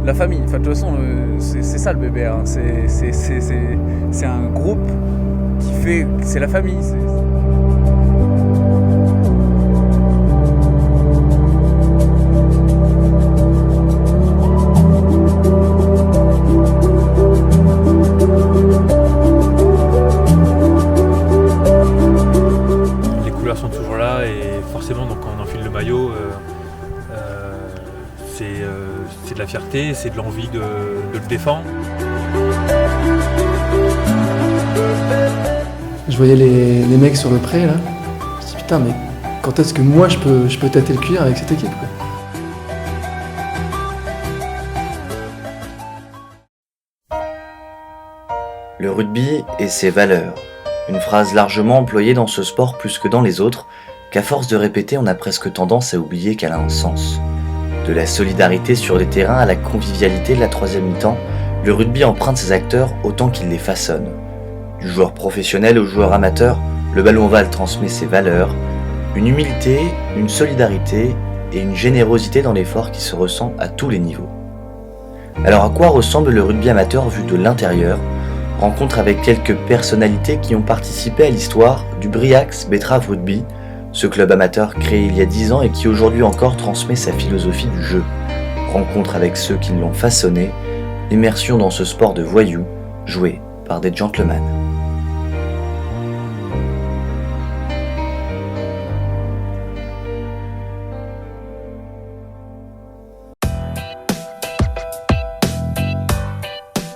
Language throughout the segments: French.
la famille. Enfin, de toute façon, c'est ça le BBR, hein. C'est un groupe qui fait... C'est la famille. Les couleurs sont toujours là et forcément, donc, quand on enfile le maillot, c'est de la fierté, c'est de l'envie de le défendre. Je voyais les mecs sur le pré là, je me suis dit putain mais quand est-ce que moi je peux tâter le cuir avec cette équipe quoi. Le rugby et ses valeurs. Une phrase largement employée dans ce sport plus que dans les autres, qu'à force de répéter on a presque tendance à oublier qu'elle a un sens. De la solidarité sur les terrains à la convivialité de la troisième mi-temps, le rugby emprunte ses acteurs autant qu'il les façonne. Du joueur professionnel au joueur amateur, le ballon ovale transmet ses valeurs, une humilité, une solidarité et une générosité dans l'effort qui se ressent à tous les niveaux. Alors à quoi ressemble le rugby amateur vu de l'intérieur ? Rencontre avec quelques personnalités qui ont participé à l'histoire du Briax Betrave Rugby, ce club amateur créé il y a 10 ans et qui aujourd'hui encore transmet sa philosophie du jeu. Rencontre avec ceux qui l'ont façonné, immersion dans ce sport de voyous, joué par des gentlemen.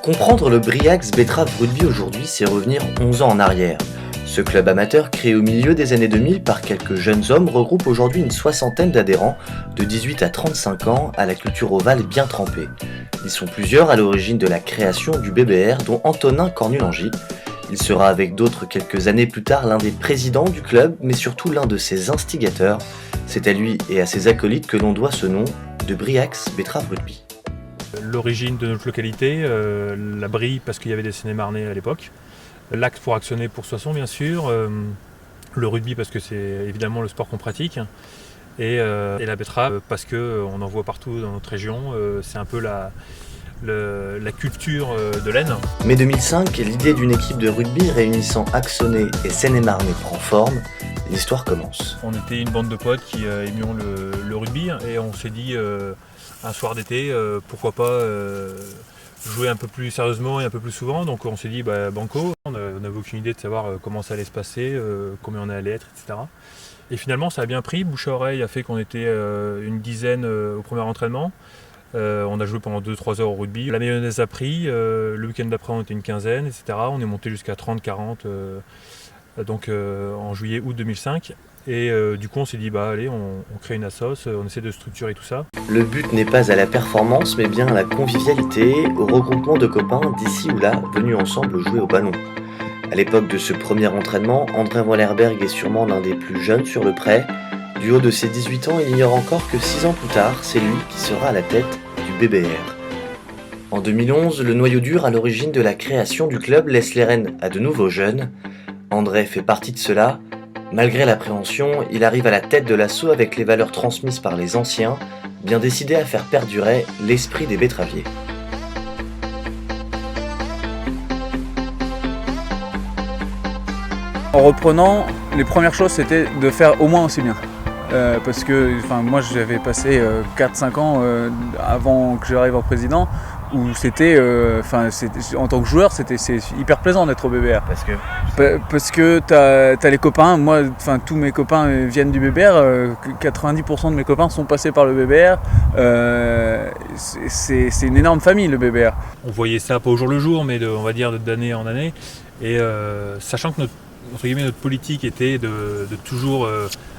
Comprendre le Briax Betrave Rugby aujourd'hui, c'est revenir 11 ans en arrière. Ce club amateur, créé au milieu des années 2000 par quelques jeunes hommes, regroupe aujourd'hui une soixantaine d'adhérents de 18 à 35 ans à la culture ovale bien trempée. Ils sont plusieurs à l'origine de la création du BBR, dont Antonin Cornulangy. Il sera avec d'autres quelques années plus tard l'un des présidents du club, mais surtout l'un de ses instigateurs. C'est à lui et à ses acolytes que l'on doit ce nom de Briax Betrave Rugby. L'origine de notre localité, la Brie parce qu'il y avait des Seine-et-Marnais à l'époque, l'Acte pour Axonais pour Soissons bien sûr, le rugby parce que c'est évidemment le sport qu'on pratique, et la betterave parce qu'on en voit partout dans notre région, c'est un peu la culture de l'Aisne. Mai 2005, l'idée d'une équipe de rugby réunissant Axonais et Seine-et-Marnais prend forme, l'histoire commence. On était une bande de potes qui aimions le rugby et on s'est dit un soir d'été, pourquoi pas jouer un peu plus sérieusement et un peu plus souvent. Donc on s'est dit banco, on n'avait aucune idée de savoir comment ça allait se passer, combien on allait être, etc. Et finalement ça a bien pris, bouche à oreille a fait qu'on était une dizaine au premier entraînement. On a joué pendant 2-3 heures au rugby. La mayonnaise a pris, le week-end d'après on était une quinzaine, etc. On est monté jusqu'à 30-40 en juillet-août 2005. Et du coup on s'est dit allez, on crée une assoce, on essaie de structurer tout ça. Le but n'est pas à la performance mais bien à la convivialité, au regroupement de copains d'ici ou là venus ensemble jouer au ballon. À l'époque de ce premier entraînement, André Wallerberg est sûrement l'un des plus jeunes sur le pré. Du haut de ses 18 ans, il ignore encore que 6 ans plus tard, c'est lui qui sera à la tête du BBR. En 2011, le noyau dur à l'origine de la création du club laisse les rênes à de nouveaux jeunes. André fait partie de cela. Malgré l'appréhension, il arrive à la tête de l'assaut avec les valeurs transmises par les anciens, bien décidé à faire perdurer l'esprit des betteraviers. En reprenant, les premières choses c'était de faire au moins aussi bien. Parce que moi j'avais passé 4-5 ans avant que j'arrive en président où c'était, en tant que joueur c'est hyper plaisant d'être au BBR. Parce que t'as les copains, moi tous mes copains viennent du BBR, 90% de mes copains sont passés par le BBR, c'est une énorme famille le BBR. On voyait ça pas au jour le jour mais on va dire d'année en année, et sachant que notre politique était de toujours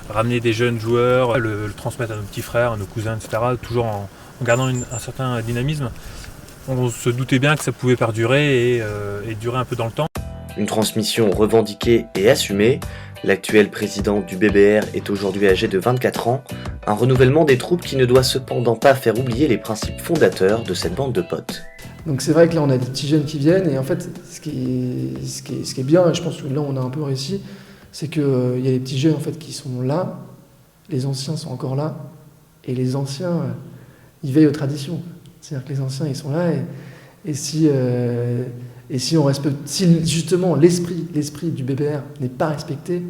ramener des jeunes joueurs, le transmettre à nos petits frères, à nos cousins, etc., toujours en gardant un certain dynamisme. On se doutait bien que ça pouvait perdurer et durer un peu dans le temps. Une transmission revendiquée et assumée, l'actuel président du BBR est aujourd'hui âgé de 24 ans, un renouvellement des troupes qui ne doit cependant pas faire oublier les principes fondateurs de cette bande de potes. Donc c'est vrai que là on a des petits jeunes qui viennent et en fait ce qui est bien, et je pense que là on a un peu réussi, c'est qu'il y a des petits jeunes en fait qui sont là, les anciens sont encore là, et les anciens ils veillent aux traditions. C'est-à-dire que les anciens, ils sont là et si on respecte, si justement l'esprit du BBR n'est pas respecté,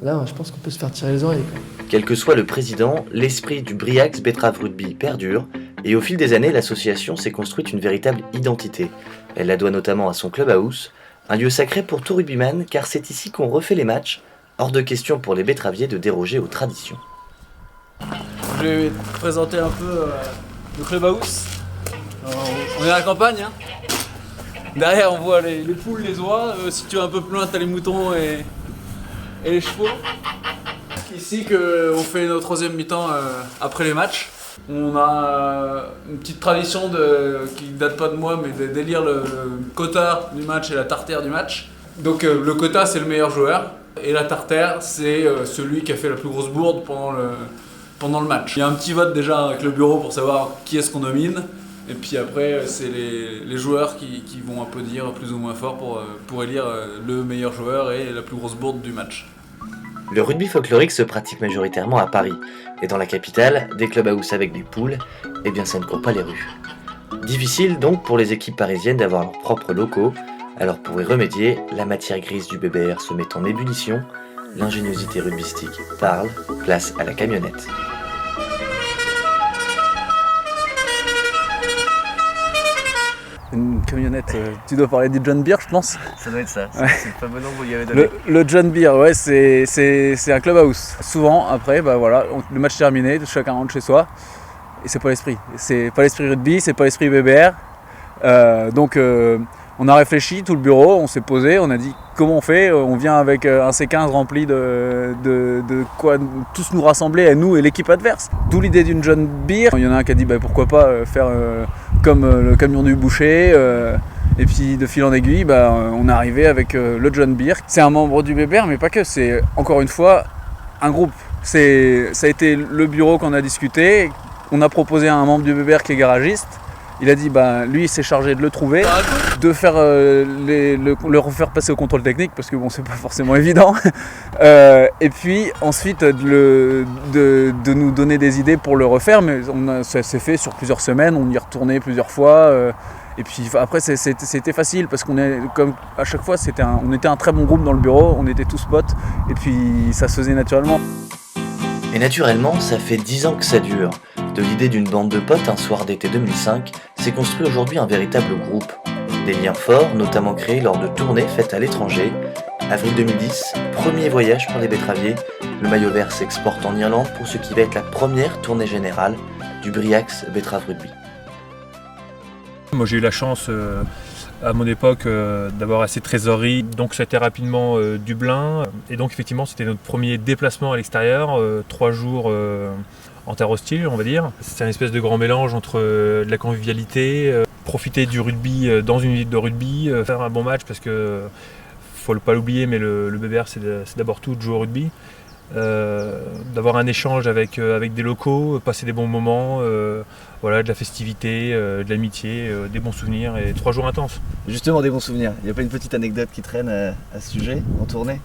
là, je pense qu'on peut se faire tirer les oreilles, quoi. Quel que soit le président, l'esprit du Briax Betrave Rugby perdure, et au fil des années, l'association s'est construite une véritable identité. Elle la doit notamment à son clubhouse, un lieu sacré pour tout rugbyman, car c'est ici qu'on refait les matchs, hors de question pour les betteraviers de déroger aux traditions. Je vais te présenter un peu le clubhouse. On est à la campagne, hein. Derrière on voit les poules, les oies. Si tu vas un peu plus loin, t'as les moutons et les chevaux. Ici qu'on fait notre troisième mi-temps après les matchs. On a une petite tradition qui date pas de moi, mais d'élire le quota du match et la tartère du match. Donc le quota, c'est le meilleur joueur, et la tartère, c'est celui qui a fait la plus grosse bourde pendant le match. Il y a un petit vote déjà avec le bureau pour savoir qui est-ce qu'on nomine, et puis après, c'est les joueurs qui vont un peu dire plus ou moins fort pour élire le meilleur joueur et la plus grosse bourde du match. Le rugby folklorique se pratique majoritairement à Paris, et dans la capitale, des clubhouses avec des poules, eh bien ça ne court pas les rues. Difficile donc pour les équipes parisiennes d'avoir leurs propres locaux, alors pour y remédier, la matière grise du BBR se met en ébullition, l'ingéniosité rugbystique parle, place à la camionnette. Une camionnette, tu dois parler du John Beer, je pense. Ça doit être ça, Ouais. c'est le fameux nom que vous y avez donné. Le John Beer, ouais, c'est un clubhouse. Souvent, après, bah voilà, le match terminé, chacun rentre chez soi. Et c'est pas l'esprit. C'est pas l'esprit rugby, c'est pas l'esprit BBR. Donc on a réfléchi, tout le bureau, on s'est posé, on a dit comment on fait. On vient avec un C15 rempli de quoi tous nous rassembler, à nous et l'équipe adverse. D'où l'idée d'une John Beer. Il y en a un qui a dit bah, pourquoi pas faire comme le camion du boucher. Et puis de fil en aiguille, bah, on est arrivé avec le John Beer. C'est un membre du BBR, mais pas que, c'est encore une fois un groupe. Ça a été le bureau qu'on a discuté. On a proposé à un membre du BBR qui est garagiste. Il a dit, bah, lui, il s'est chargé de le trouver, de faire le refaire passer au contrôle technique, parce que bon, c'est pas forcément évident. Et puis ensuite de nous donner des idées pour le refaire, mais ça s'est fait sur plusieurs semaines, on y est retourné plusieurs fois. Et puis après, c'était facile, parce qu'on est, comme à chaque fois, on était un très bon groupe dans le bureau, on était tous potes, et puis ça se faisait naturellement. Et naturellement, ça fait 10 ans que ça dure. De l'idée d'une bande de potes un soir d'été 2005, s'est construit aujourd'hui un véritable groupe. Des liens forts, notamment créés lors de tournées faites à l'étranger. Avril 2010, premier voyage pour les betteraviers. Le maillot vert s'exporte en Irlande pour ce qui va être la première tournée générale du Briax Betrave Rugby. Moi j'ai eu la chance à mon époque d'avoir assez de trésorerie, donc ça a été rapidement Dublin, et donc effectivement c'était notre premier déplacement à l'extérieur, 3 jours en terre hostile on va dire. C'était un espèce de grand mélange entre de la convivialité, profiter du rugby dans une ville de rugby, faire un bon match parce que faut pas l'oublier, mais le BBR c'est d'abord tout de jouer au rugby. D'avoir un échange avec des locaux, passer des bons moments, voilà, de la festivité, de l'amitié, des bons souvenirs et 3 jours intenses. Justement des bons souvenirs, il n'y a pas une petite anecdote qui traîne à ce sujet en tournée?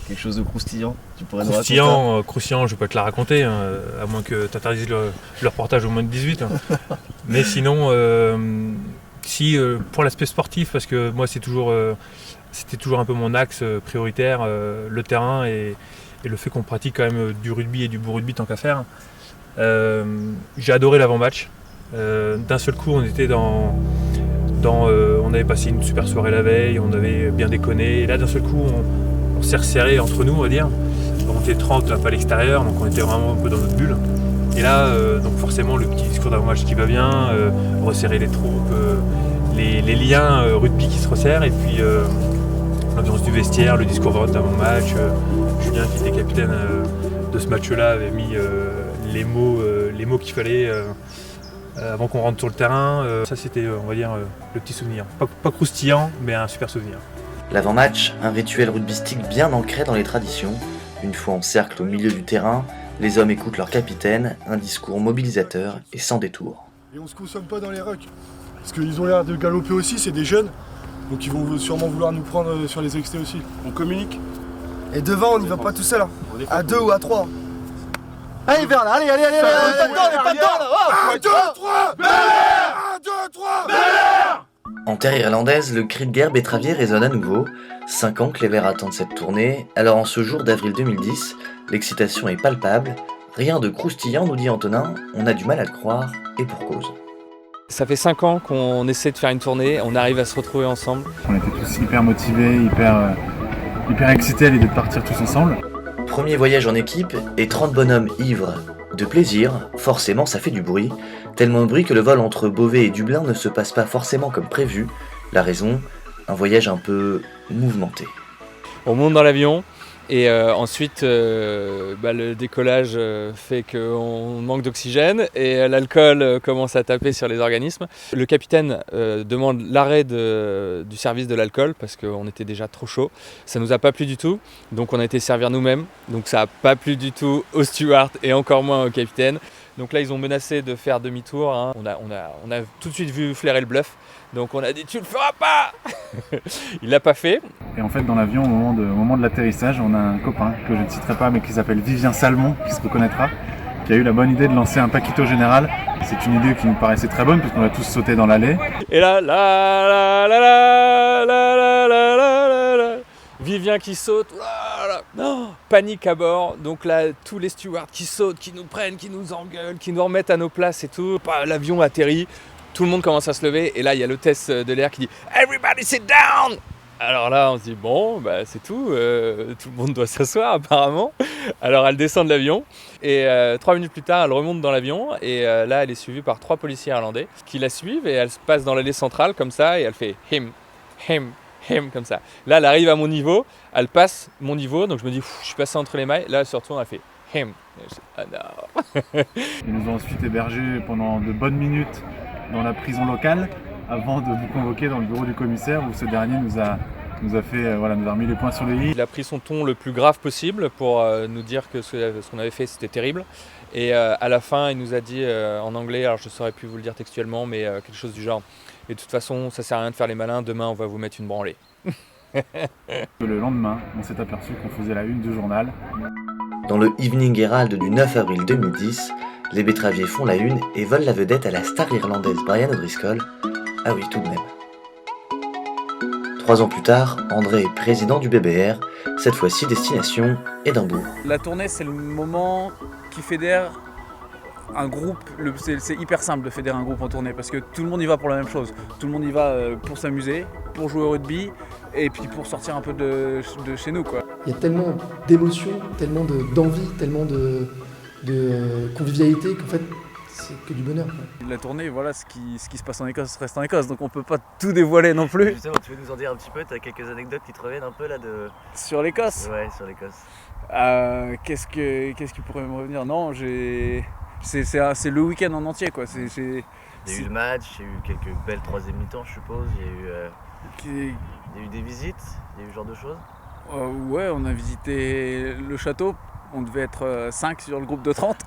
Quelque chose de croustillant, tu pourrais nous raconter? Croustillant, je peux te la raconter, hein, à moins que tu interdises le reportage au moins de 18. Hein. Mais sinon, pour l'aspect sportif, parce que moi c'était toujours un peu mon axe prioritaire, le terrain et le fait qu'on pratique quand même du rugby et du beau rugby tant qu'à faire. J'ai adoré l'avant-match. D'un seul coup, on était on avait passé une super soirée la veille, on avait bien déconné. Et là, d'un seul coup, on s'est resserré entre nous, on va dire. On était 30 un peu à l'extérieur, donc on était vraiment un peu dans notre bulle. Et là, donc forcément, le petit discours d'avant-match qui va bien, resserrer les troupes, les liens rugby qui se resserrent, et puis l'ambiance du vestiaire, le discours d'avant-match. Julien, qui était capitaine de ce match-là, avait mis les mots qu'il fallait avant qu'on rentre sur le terrain. Ça, c'était, on va dire, le petit souvenir. Pas croustillant, mais un super souvenir. L'avant-match, un rituel rugbystique bien ancré dans les traditions. Une fois en cercle au milieu du terrain, les hommes écoutent leur capitaine, un discours mobilisateur et sans détour. Et on se consomme pas dans les rucks, parce qu'ils ont l'air de galoper aussi, c'est des jeunes, donc ils vont sûrement vouloir nous prendre sur les extés aussi. On communique. Et devant, on n'y va pas tout seul, hein. À 2 ou à 3. Allez, vers là, allez, on est pas dedans, là. 1, 2, 3, BBR! terre irlandaise, le cri de guerre betteravier résonne à nouveau. 5 ans que les Verts attendent cette tournée, alors en ce jour d'avril 2010, l'excitation est palpable. Rien de croustillant, nous dit Antonin, on a du mal à le croire, et pour cause. Ça fait 5 ans qu'on essaie de faire une tournée, on arrive à se retrouver ensemble. On était tous hyper motivés, hyper excités à l'idée de partir tous ensemble. Premier voyage en équipe et 30 bonhommes ivres de plaisir, forcément ça fait du bruit. Tellement de bruit que le vol entre Beauvais et Dublin ne se passe pas forcément comme prévu. La raison, un voyage un peu mouvementé. On monte dans l'avion et ensuite le décollage fait qu'on manque d'oxygène et l'alcool commence à taper sur les organismes. Le capitaine demande l'arrêt du service de l'alcool parce qu'on était déjà trop chaud. Ça nous a pas plu du tout, donc on a été servir nous-mêmes. Donc ça a pas plu du tout au steward et encore moins au capitaine. Donc là ils ont menacé de faire demi-tour, hein. On a tout de suite vu flairer le bluff. Donc on a dit tu le feras pas. Il l'a pas fait. Et en fait dans l'avion au moment de l'atterrissage, on a un copain que je ne citerai pas mais qui s'appelle Vivien Salmon, qui se reconnaîtra, qui a eu la bonne idée de lancer un paquito général. C'est une idée qui nous paraissait très bonne puisqu'on a tous sauté dans l'allée. Et là, Vivien qui saute, panique à bord, donc là tous les stewards qui sautent, qui nous prennent, qui nous engueulent, qui nous remettent à nos places et tout. L'avion atterrit, tout le monde commence à se lever et là il y a l'hôtesse de l'air qui dit « Everybody sit down !» Alors là on se dit bon c'est tout le monde doit s'asseoir apparemment. Alors elle descend de l'avion et 3 minutes plus tard elle remonte dans l'avion et là elle est suivie par 3 policiers irlandais qui la suivent et elle se passe dans l'allée centrale comme ça et elle fait « him, comme ça. Là, elle arrive à mon niveau, elle passe mon niveau, donc je me dis, je suis passé entre les mailles. Là, elle se retourne, elle fait him. Et je dis, ah non. Ils nous ont ensuite hébergés pendant de bonnes minutes dans la prison locale avant de nous convoquer dans le bureau du commissaire où ce dernier nous a remis les points sur les i. Il a pris son ton le plus grave possible pour nous dire que ce qu'on avait fait, c'était terrible. Et à la fin, il nous a dit en anglais, alors je ne saurais plus vous le dire textuellement, mais quelque chose du genre. Et de toute façon, ça sert à rien de faire les malins, demain on va vous mettre une branlée. Le lendemain, on s'est aperçu qu'on faisait la une du journal. Dans le Evening Herald du 9 avril 2010, les betteraviers font la une et volent la vedette à la star irlandaise Brian O'Driscoll. Ah oui, tout de même. 3 ans plus tard, André est président du BBR, cette fois-ci destination Édimbourg. La tournée, c'est le moment qui fédère un groupe. C'est hyper simple de fédérer un groupe en tournée parce que tout le monde y va pour la même chose. Tout le monde y va pour s'amuser, pour jouer au rugby et puis pour sortir un peu de chez nous, quoi. Il y a tellement d'émotions, tellement d'envie, tellement de convivialité qu'en fait c'est que du bonheur, quoi. La tournée, voilà, ce qui se passe en Écosse reste en Écosse, donc on peut pas tout dévoiler non plus. Justement, tu veux nous en dire un petit peu? Tu as quelques anecdotes qui te reviennent un peu là de... Sur l'Écosse? Ouais, sur l'Écosse. Qu'est-ce qui pourrait me revenir? Non, c'est le week-end en entier, quoi. Il y a eu le match, il y a eu quelques belles troisième mi-temps, je suppose. Il y a eu des visites, il y a eu ce genre de choses. Ouais, on a visité le château. On devait être 5 sur le groupe de 30.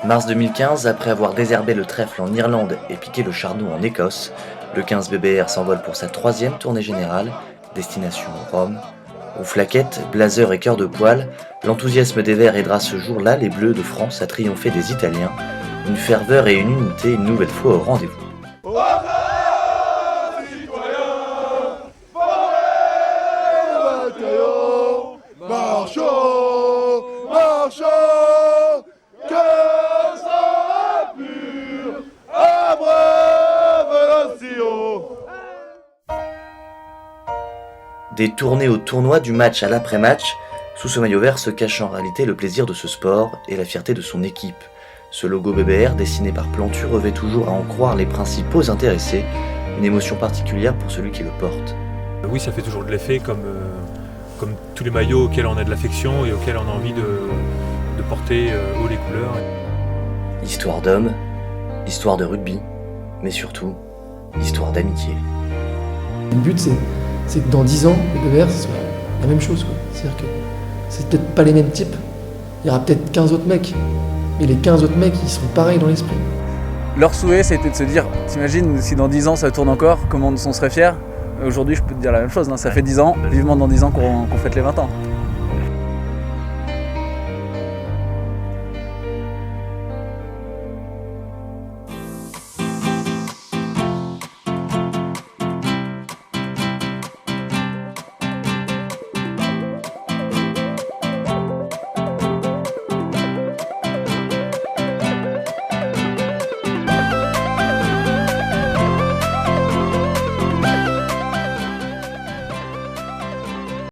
Mars 2015, après avoir désherbé le trèfle en Irlande et piqué le chardon en Écosse, le 15 BBR s'envole pour sa 3e tournée générale, destination Rome. Aux flaquettes, blazers et cœurs de poil, l'enthousiasme des Verts aidera ce jour-là les Bleus de France à triompher des Italiens. Une ferveur et une unité une nouvelle fois au rendez-vous. Des tournées au tournoi, du match à l'après-match, sous ce maillot vert se cache en réalité le plaisir de ce sport et la fierté de son équipe. Ce logo BBR dessiné par Plantu revêt toujours à en croire les principaux intéressés, une émotion particulière pour celui qui le porte. Oui, ça fait toujours de l'effet comme tous les maillots auxquels on a de l'affection et auxquels on a envie de porter haut les couleurs. Histoire d'homme, histoire de rugby, mais surtout, histoire d'amitié. Le but c'est que dans 10 ans, le BBR, ce soit la même chose, quoi. C'est-à-dire que c'est peut-être pas les mêmes types. Il y aura peut-être 15 autres mecs. Mais les 15 autres mecs, ils seront pareils dans l'esprit. Leur souhait, c'était de se dire, t'imagines, si dans 10 ans ça tourne encore, comment on serait fiers? Aujourd'hui, je peux te dire la même chose, hein, ça fait 10 ans, vivement dans 10 ans qu'on fête les 20 ans.